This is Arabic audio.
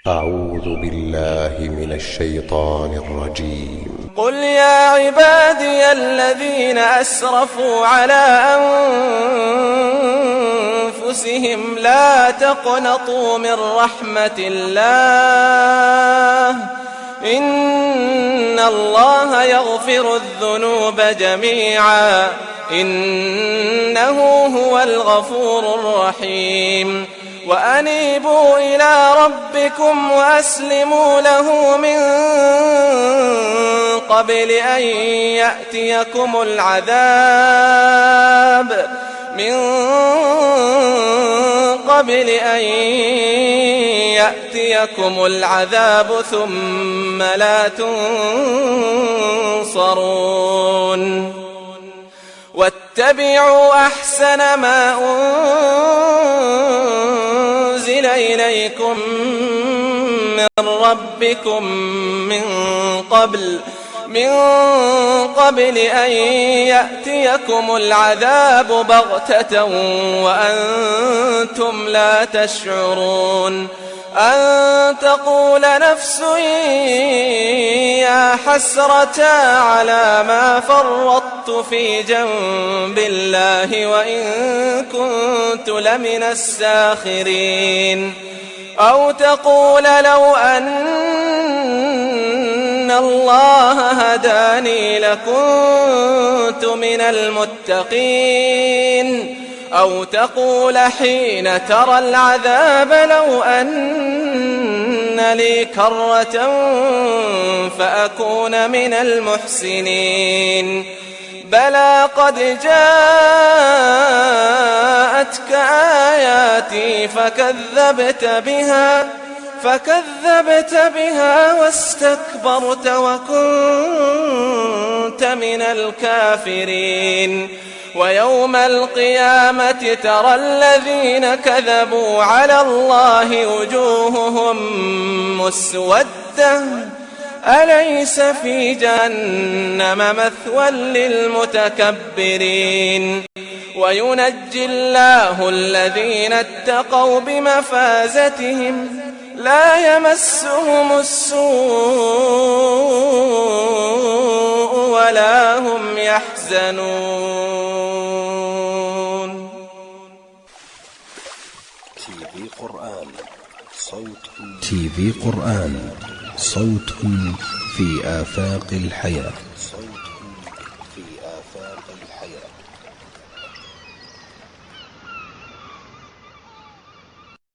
أعوذ بالله من الشيطان الرجيم. قل يا عبادي الذين أسرفوا على أنفسهم لا تقنطوا من رحمة الله إن الله يغفر الذنوب جميعا إنه هو الغفور الرحيم وأنيبوا إلى ربكم وأسلموا له من قبل أن يأتيكم العذاب ثم لا تنصرون واتبعوا أحسن ما أنزل إليكم من ربكم من قبل أن يأتيكم العذاب بغتة وأنتم لا تشعرون أن تقول نفس يا حسرة على ما فرطت في جنب الله وإن كنت لمن الساخرين أو تقول لو أن الله هداني لكنت من المتقين أو تقول حين ترى العذاب لو أن لي كرة فأكون من المحسنين بلى قد جاءتك آياتي فكذبت بها واستكبرت وكنت من الكافرين ويوم القيامة ترى الذين كذبوا على الله وجوههم مسودة أليس في جهنم مثوى للمتكبرين وينجي الله الذين اتقوا بمفازتهم لا يمسهم السوء ولا هم يحزنون. تي في قرآن صوت في آفاق الحياة.